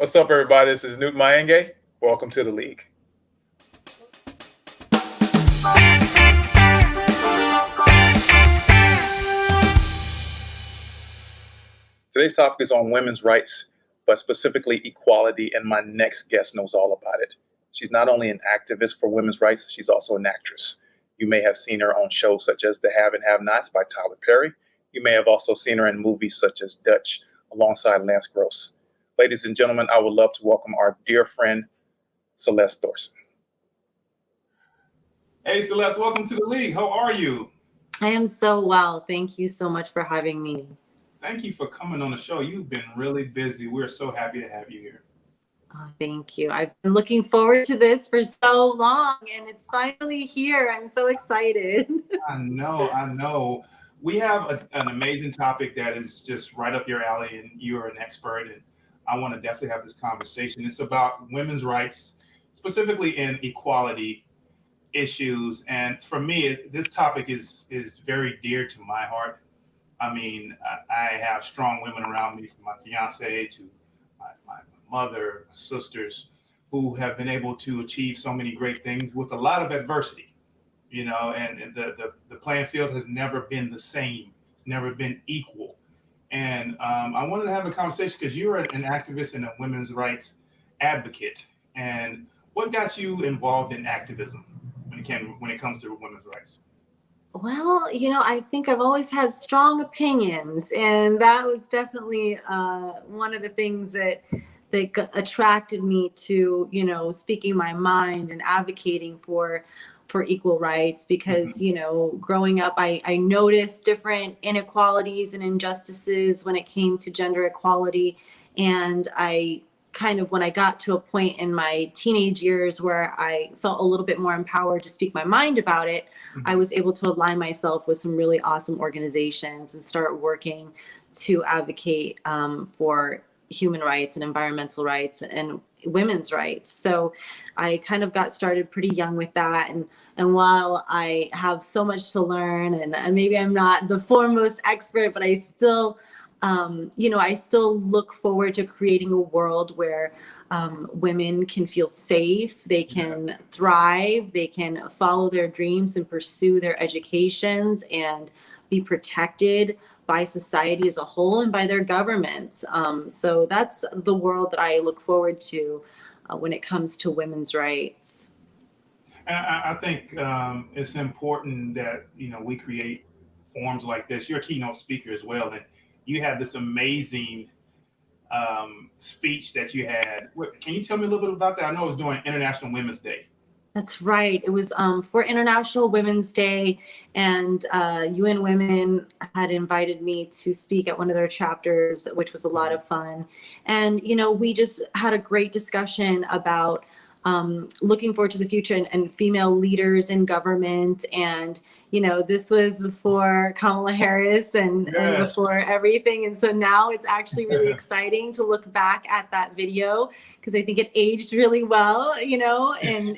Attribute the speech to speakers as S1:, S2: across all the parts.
S1: What's up, everybody? This is Newt Mayenge. Welcome to the league. Today's topic is on women's rights, but specifically equality, and my next guest knows all about it. She's not only an activist for women's rights, she's also an actress. You may have seen her on shows such as The Have and Have-Nots by Tyler Perry. You may have also seen her in movies such as Dutch alongside Lance Gross. Ladies and gentlemen, I would love to welcome our dear friend, Celeste Thorson. Hey, Celeste, welcome to the league. How are you?
S2: I am so well. Thank you so much for having me.
S1: Thank you for coming on the show. You've been really busy. We're so happy to have you here.
S2: Oh, thank you. I've been looking forward to this for so long, and it's finally here. I'm so excited.
S1: I know. We have an amazing topic that is just right up your alley, and you're an expert, and I want to definitely have this conversation. It's about women's rights, specifically in equality issues. And for me, this topic is very dear to my heart. I mean, I have strong women around me, from my fiance to my mother, my sisters, who have been able to achieve so many great things with a lot of adversity, you know, and the playing field has never been the same. It's never been equal. And I wanted to have a conversation because you're an activist and a women's rights advocate. And what got you involved in activism when it comes to women's rights?
S2: Well, I think I've always had strong opinions, and that was definitely one of the things that attracted me to, speaking my mind and advocating for equal rights, because, growing up, I noticed different inequalities and injustices when it came to gender equality. And when I got to a point in my teenage years where I felt a little bit more empowered to speak my mind about it, I was able to align myself with some really awesome organizations and start working to advocate for human rights and environmental rights and women's rights. So I kind of got started pretty young with that. And while I have so much to learn, and maybe I'm not the foremost expert, but I still I still look forward to creating a world where women can feel safe, they can thrive, they can follow their dreams and pursue their educations and be protected by society as a whole and by their governments. So that's the world that I look forward to when it comes to women's rights.
S1: And I think it's important that, we create forums like this. You're a keynote speaker as well. And you had this amazing speech that you had. Can you tell me a little bit about that? I know it was during International Women's Day.
S2: That's right. It was for International Women's Day, and UN Women had invited me to speak at one of their chapters, which was a lot of fun. And, we just had a great discussion about looking forward to the future and female leaders in government. And, this was before Kamala Harris and before everything. And so now it's actually really exciting to look back at that video, because I think it aged really well, and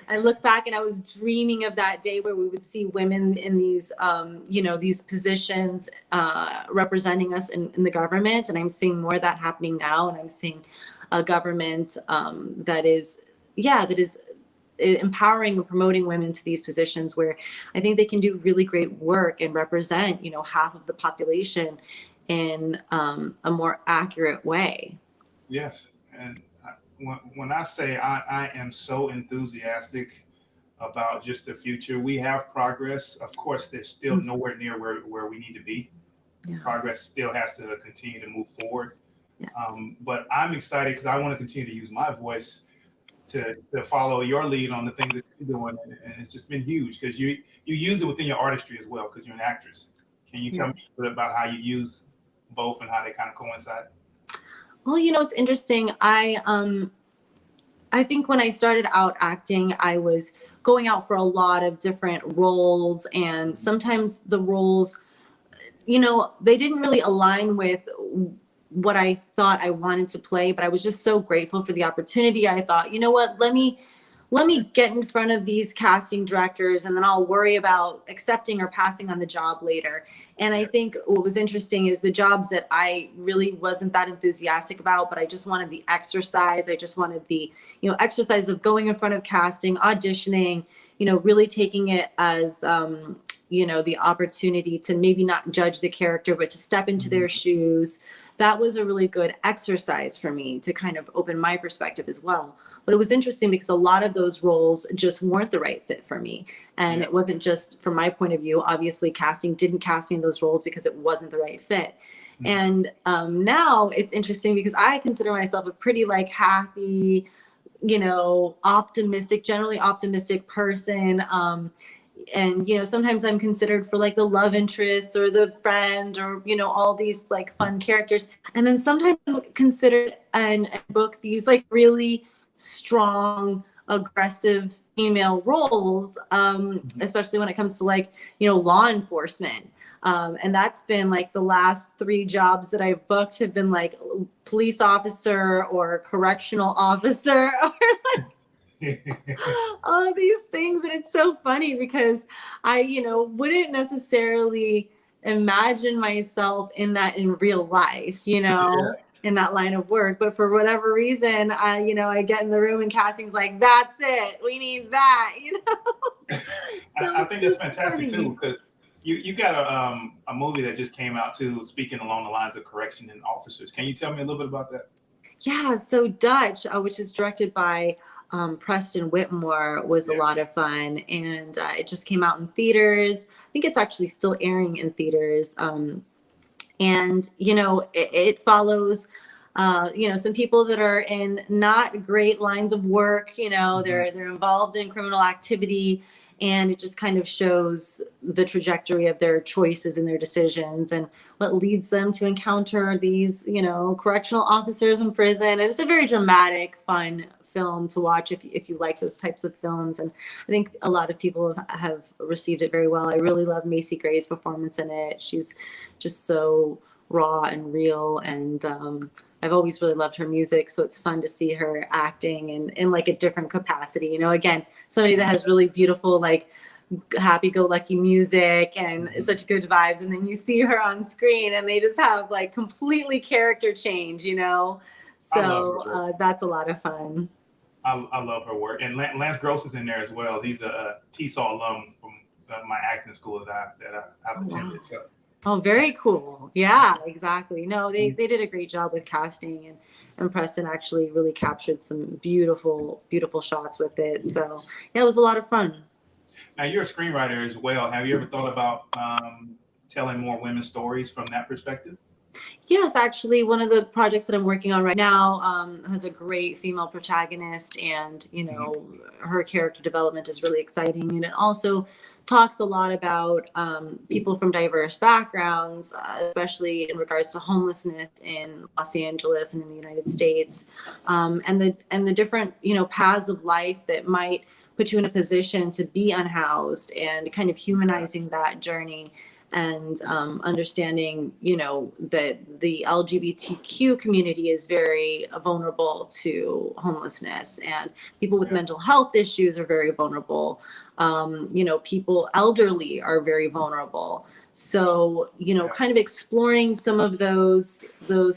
S2: I look back and I was dreaming of that day where we would see women in these, these positions representing us in the government. And I'm seeing more of that happening now. And I'm seeing a government that is empowering and promoting women to these positions where I think they can do really great work and represent, half of the population in a more accurate way.
S1: Yes. And when I say I am so enthusiastic about just the future, we have progress. Of course, there's still nowhere near where we need to be. Yeah. Progress still has to continue to move forward. Yes. But I'm excited because I want to continue to use my voice to follow your lead on the things that you're doing. And it's just been huge because you use it within your artistry as well, because you're an actress. Can you tell me a bit about how you use both and how they kind of coincide?
S2: Well, it's interesting. I think when I started out acting, I was going out for a lot of different roles, and sometimes the roles, they didn't really align with what I thought I wanted to play, but I was just so grateful for the opportunity. I thought, let me let me get in front of these casting directors and then I'll worry about accepting or passing on the job later. And I think what was interesting is the jobs that I really wasn't that enthusiastic about, but I just wanted the exercise. I just wanted the, exercise of going in front of casting, auditioning, really taking it as, the opportunity to maybe not judge the character, but to step into their shoes. That was a really good exercise for me to kind of open my perspective as well. But it was interesting because a lot of those roles just weren't the right fit for me. And it wasn't just from my point of view. Obviously, casting didn't cast me in those roles because it wasn't the right fit. And now it's interesting because I consider myself a pretty happy, optimistic, generally optimistic person. And sometimes I'm considered for the love interest or the friend or all these fun characters, and then sometimes I'm considered and book these really strong, aggressive female roles, especially when it comes to law enforcement. And that's been the last 3 jobs that I've booked have been police officer or correctional officer or all of these things. And it's so funny because I, wouldn't necessarily imagine myself in that in real life, in that line of work. But for whatever reason, I get in the room and casting's that's it. We need that,
S1: So I think that's fantastic funny. Too, because you got a movie that just came out too, speaking along the lines of correction and officers. Can you tell me a little bit about that?
S2: Yeah, so Dutch, which is directed by Preston Whitmore, was a lot of fun, and it just came out in theaters. I think it's actually still airing in theaters, and it follows some people that are in not great lines of work. They're involved in criminal activity, and it just kind of shows the trajectory of their choices and their decisions and what leads them to encounter these correctional officers in prison. And it's a very dramatic, fun film to watch if you like those types of films. And I think a lot of people have received it very well. I really love Macy Gray's performance in it. She's just so raw and real, and I've always really loved her music, so it's fun to see her acting in a different capacity. Again, somebody that has really beautiful happy-go-lucky music and such good vibes, and then you see her on screen and they just have completely character change. So that's a lot of fun.
S1: I love her work, and Lance Gross is in there as well. He's a TSAW alum from my acting school that I've attended. Wow. So.
S2: Oh, very cool. Yeah, exactly. No, they did a great job with casting, and Preston actually really captured some beautiful, beautiful shots with it. So yeah, it was a lot of fun.
S1: Now you're a screenwriter as well. Have you ever thought about telling more women's stories from that perspective?
S2: Yes, actually, one of the projects that I'm working on right now has a great female protagonist, and her character development is really exciting, and it also talks a lot about people from diverse backgrounds, especially in regards to homelessness in Los Angeles and in the United States, and the different paths of life that might put you in a position to be unhoused, and kind of humanizing that journey. And understanding, that the LGBTQ community is very vulnerable to homelessness, and people with mental health issues are very vulnerable. People elderly are very vulnerable. So, kind of exploring some of those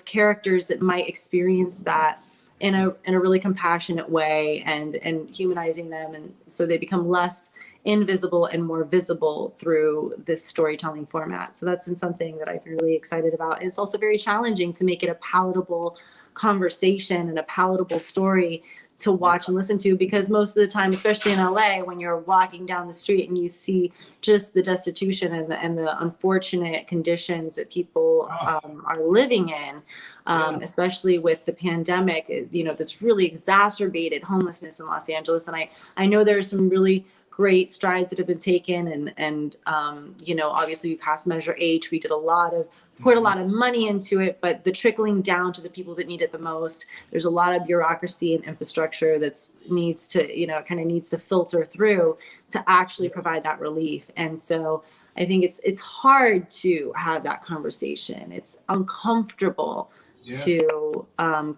S2: characters that might experience that in a really compassionate way, and humanizing them, and so they become less invisible and more visible through this storytelling format. So that's been something that I've been really excited about. And it's also very challenging to make it a palatable conversation and a palatable story to watch and listen to, because most of the time, especially in LA, when you're walking down the street and you see just the destitution and the unfortunate conditions that people are living in, especially with the pandemic, that's really exacerbated homelessness in Los Angeles. And I know there are some really great strides that have been taken, and obviously we passed Measure H. We did poured a lot of money into it, but the trickling down to the people that need it the most, there's a lot of bureaucracy and infrastructure that needs to filter through to actually provide that relief. And so I think it's hard to have that conversation. It's uncomfortable
S1: Yes.
S2: to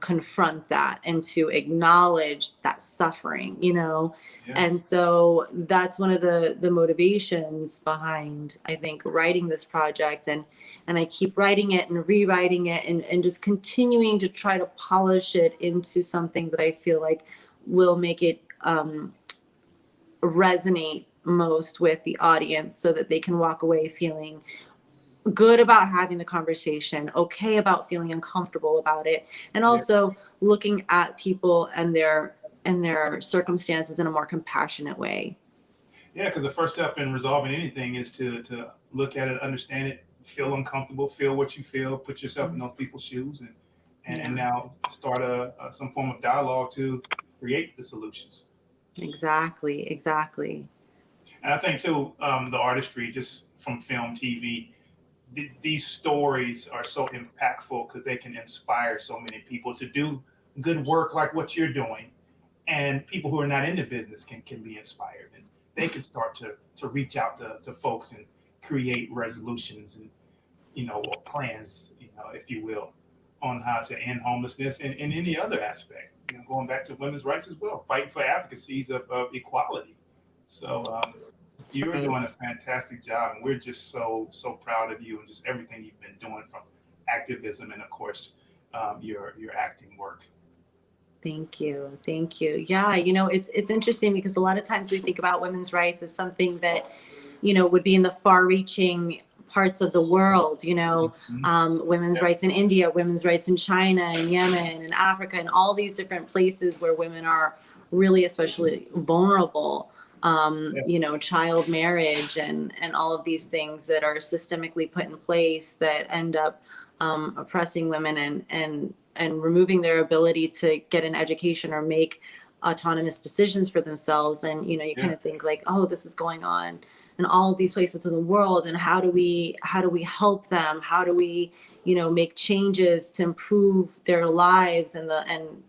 S2: confront that and to acknowledge that suffering, you know. And
S1: Yes.
S2: so that's one of the motivations behind, I think, writing this project. And I keep writing it and rewriting it, and just continuing to try to polish it into something that I feel like will make it resonate most with the audience, so that they can walk away feeling good about having the conversation, okay about feeling uncomfortable about it, and
S1: Yeah.
S2: also looking at people and their circumstances in a more compassionate way.
S1: Yeah, because the first step in resolving anything is to look at it, understand it, feel uncomfortable, feel what you feel, put yourself in those people's shoes, and
S2: Yeah,
S1: now start a some form of dialogue to create the solutions.
S2: exactly, exactly.
S1: And I think too, the artistry just from film, TV, these stories are so impactful because they can inspire so many people to do good work like what you're doing, and people who are not in the business can be inspired, and they can start to reach out to folks and create resolutions and or plans, if you will, on how to end homelessness and any other aspect. Going back to women's rights as well, fighting for advocacies of equality. So
S2: That's
S1: you're
S2: right.
S1: doing a fantastic job, and we're just so proud of you and just everything you've been doing, from activism and of course your acting work.
S2: Thank you. Thank you. Yeah, you know, it's interesting because a lot of times we think about women's rights as something that, you know, would be in the far-reaching parts of the world, you know,
S1: Mhm.
S2: women's
S1: Yes,
S2: rights in India, women's rights in China and Yemen and Africa and all these different places where women are really especially vulnerable. You
S1: yes,
S2: know, child marriage and all of these things that are systemically put in place that end up oppressing women and removing their ability to get an education or make autonomous decisions for themselves. And you know, you kind of
S1: yes,
S2: think like, oh, this is going on in all of these places in the world, and how do we help them, how do we, you know, make changes to improve their lives and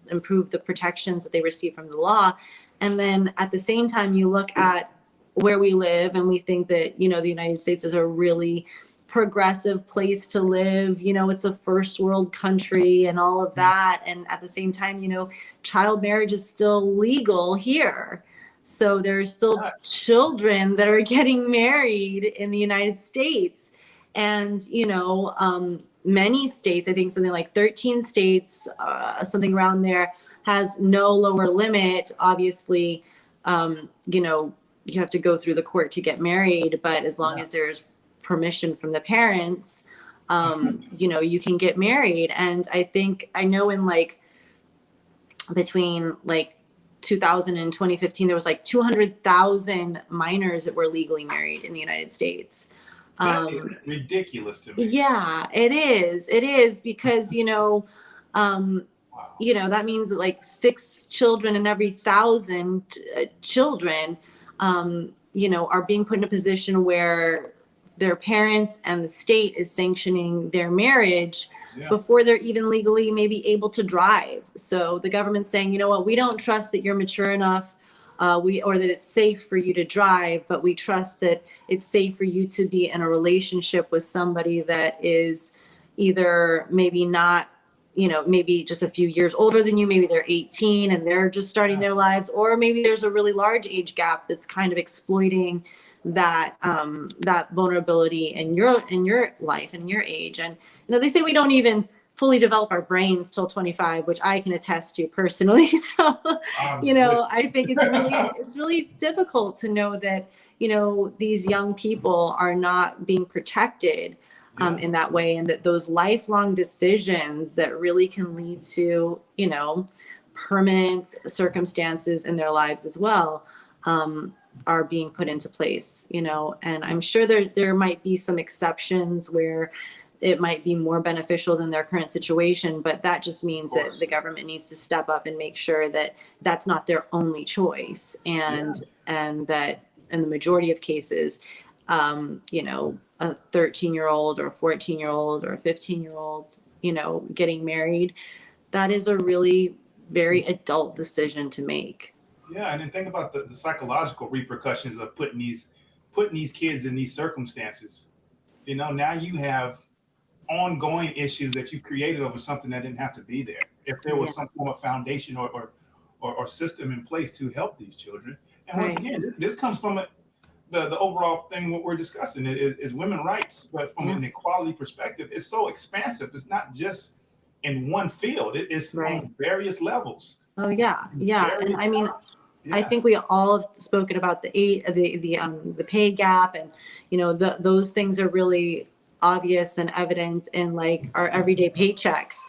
S2: improve the protections that they receive from the law. And then at the same time you look at where we live and we think that, you know, the United States is a really progressive place to live, you know, it's a first world country and all of that. And at the same time, you know, child marriage is still legal here. So there's still
S1: yes.
S2: children that are getting married in the United States. And, you know, many states, I think something like 13 states, something around there, has no lower limit. Obviously, you know, you have to go through the court to get married, but as long
S1: Yeah.
S2: as there's permission from the parents, you know, you can get married. And I think, I know in like between like 2000 and 2015, there was like 200,000 minors that were legally married in the United States.
S1: That is
S2: Um,
S1: ridiculous to me.
S2: yeah, it is. It is because, um,
S1: Wow.
S2: you know, that means that like 6 children in every 1,000 children, you know, are being put in a position where their parents and the state is sanctioning their marriage
S1: Yeah.
S2: before they're even legally maybe able to drive. So the government's saying, you know what, we don't trust that you're mature enough, or that it's safe for you to drive, but we trust that it's safe for you to be in a relationship with somebody that is either maybe not, you know, maybe just a few years older than you, maybe they're 18 and they're just starting
S1: Yeah.
S2: their lives, or maybe there's a really large age gap that's kind of exploiting that vulnerability in your life and your age. And you know, they say we don't even fully develop our brains till 25, which I can attest to personally. So, you
S1: I'm with
S2: know, I think it's really difficult to know that, you know, these young people are not being protected
S1: yeah.
S2: in that way, and that those lifelong decisions that really can lead to, you know, permanent circumstances in their lives as well, are being put into place, you know. And I'm sure there might be some exceptions where it might be more beneficial than their current situation, but that just
S1: Of
S2: means that
S1: course.
S2: the government needs to step up and make sure that that's not their only choice,
S1: Yeah.
S2: and that in the majority of cases, you know, a 13-year-old or a 14-year-old or a 15-year-old, you know, getting married, that is a really very adult decision to make.
S1: Yeah. And then think about the psychological repercussions of putting these kids in these circumstances. Now you have ongoing issues that you created over something that didn't have to be there. If there
S2: Yeah.
S1: was some form of foundation or system in place to help these children. And once
S2: Right.
S1: again, this comes from the overall thing. What we're discussing is women's rights, but from
S2: Yeah.
S1: an equality perspective, it's so expansive. It's not just in one field. It's
S2: Right.
S1: on various levels.
S2: Oh yeah. Yeah. And
S1: Various,
S2: I mean, I
S1: yeah,
S2: think we all have spoken about the pay gap, and those things are really obvious and evident in like our everyday paychecks.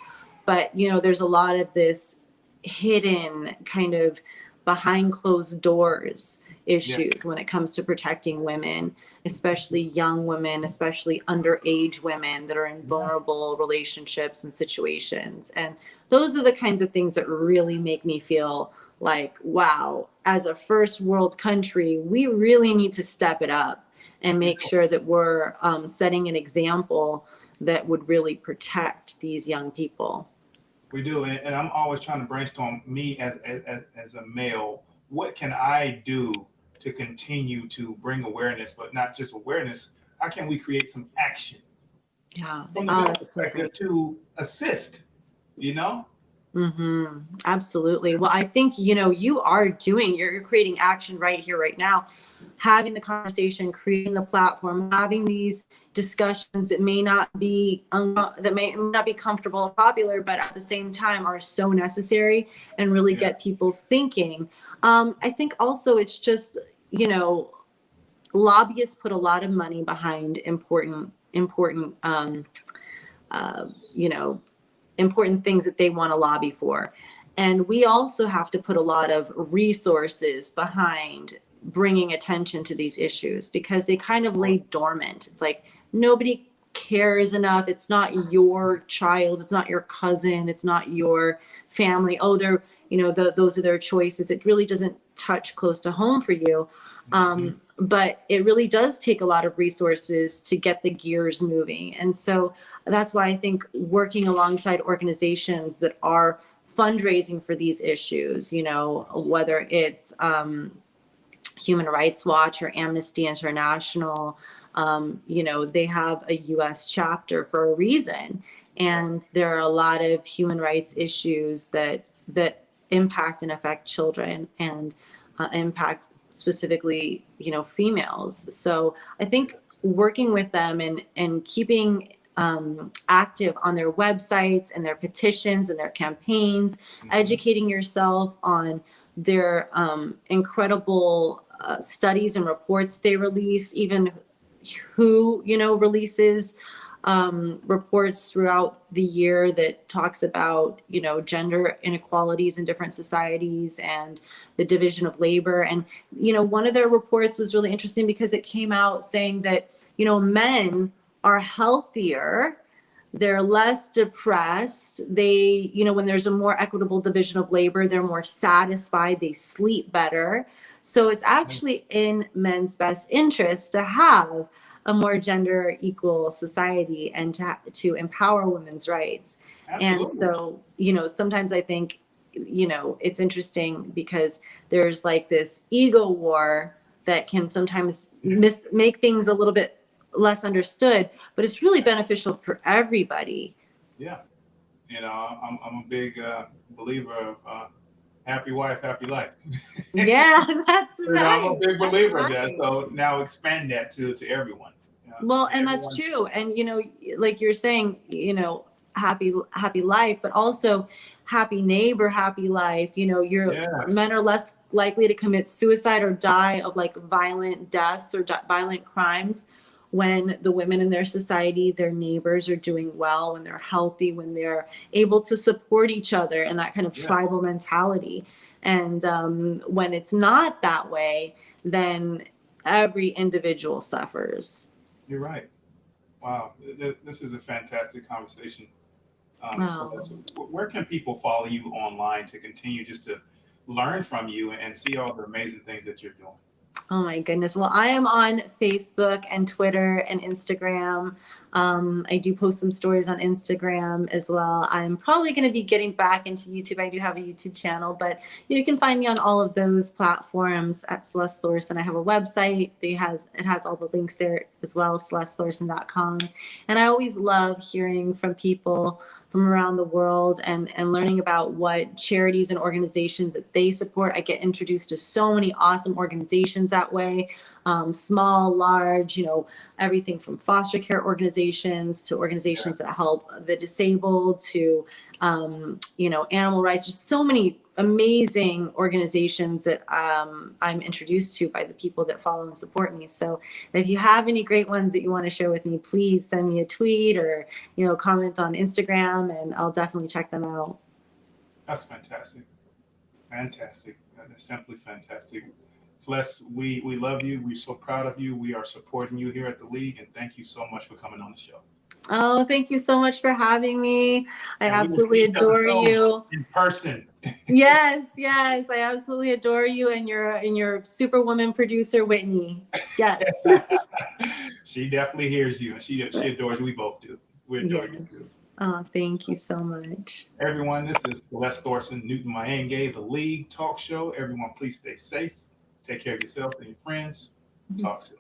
S2: But there's a lot of this hidden kind of behind closed doors
S1: yeah,
S2: issues when it comes to protecting women, especially young women, especially underage women that are in
S1: yeah.
S2: vulnerable relationships and situations. And those are the kinds of things that really make me feel like, wow, as a first world country, we really need to step it up and
S1: We
S2: make
S1: do.
S2: sure that we're setting an example that would really protect these young people.
S1: We do, and I'm always trying to brainstorm me as a male. What can I do to continue to bring awareness, but not just awareness? How can we create some action
S2: Yeah.
S1: from the
S2: Oh,
S1: male
S2: that's so
S1: perspective
S2: great.
S1: to assist? You know?
S2: Absolutely. Well, I think, you're creating action right here, right now, having the conversation, creating the platform, having these discussions that may not be comfortable or popular, but at the same time are so necessary and really
S1: Yeah,
S2: get people thinking. I think also it's just, you know, lobbyists put a lot of money behind important, uh, you know, important things that they want to lobby for. And we also have to put a lot of resources behind bringing attention to these issues because they kind of lay dormant. It's like nobody cares enough. It's not your child, it's not your cousin, it's not your family. Oh, those are their choices. It really doesn't touch close to home for you.
S1: hmm
S2: But it really does take a lot of resources to get the gears moving. And so that's why I think working alongside organizations that are fundraising for these issues, whether it's Human Rights Watch or Amnesty International, they have a US chapter for a reason.
S1: yeah,
S2: And there are a lot of human rights issues that impact and affect children and impact specifically, females. So I think working with them and keeping active on their websites and their petitions and their campaigns,
S1: hmm
S2: educating yourself on their incredible studies and reports they release, even who releases reports throughout the year that talks about gender inequalities in different societies and the division of labor. And one of their reports was really interesting because it came out saying that men are healthier, they're less depressed, when there's a more equitable division of labor, they're more satisfied, they sleep better. So it's actually in men's best interest to have a more gender equal society and to empower women's rights. And
S1: absolutely.
S2: so sometimes I think it's interesting because there's like this ego war that can sometimes
S1: Yeah,
S2: make things a little bit less understood, but it's really beneficial for everybody.
S1: yeah. I'm a big believer of happy wife, happy life.
S2: Yeah, that's
S1: I'm a
S2: right.
S1: big
S2: That's
S1: believer of that.
S2: right.
S1: So now expand that to everyone.
S2: Well, and that's
S1: Everyone.
S2: true. And like you're saying, happy life, but also happy neighbor, happy life. Your men
S1: Yes.
S2: are less likely to commit suicide or die of like violent deaths or violent crimes when the women in their society, their neighbors are doing well, when they're healthy, when they're able to support each other and that kind of
S1: Yes.
S2: tribal mentality. And when it's not that way, then every individual suffers.
S1: You're right. Wow. This is a fantastic conversation. So
S2: Oh,
S1: that's where can people follow you online to continue just to learn from you and see all the amazing things that you're doing?
S2: Oh my goodness. Well, I am on Facebook and Twitter and Instagram. I do post some stories on Instagram as well. I'm probably going to be getting back into YouTube. I do have a YouTube channel, but you can find me on all of those platforms at Celeste Thorson. I have a website. It has all the links there as well, celestethorson.com. And I always love hearing from people from around the world and learning about what charities and organizations that they support. I get introduced to so many awesome organizations that way, small, large, everything from foster care organizations to organizations that help the disabled to, animal rights, just so many amazing organizations that I'm introduced to by the people that follow and support me. So if you have any great ones that you want to share with me, please send me a tweet or, comment on Instagram, and I'll definitely check them out.
S1: That's fantastic. Fantastic. That is simply fantastic. Celeste, we love you. We're so proud of you. We are supporting you here at the League, and thank you so much for coming on the show.
S2: Oh, thank you so much for having me. I
S1: And
S2: absolutely adore you.
S1: In person.
S2: Yes, I absolutely adore you and your superwoman producer, Whitney. Yes.
S1: She definitely hears you, and she adores you. We both do. We adore you too.
S2: Oh, thank you so much.
S1: Everyone, this is Celeste Thorson, Newton Mayenge, the League Talk Show. Everyone, please stay safe. Take care of yourself and your friends. Talk soon.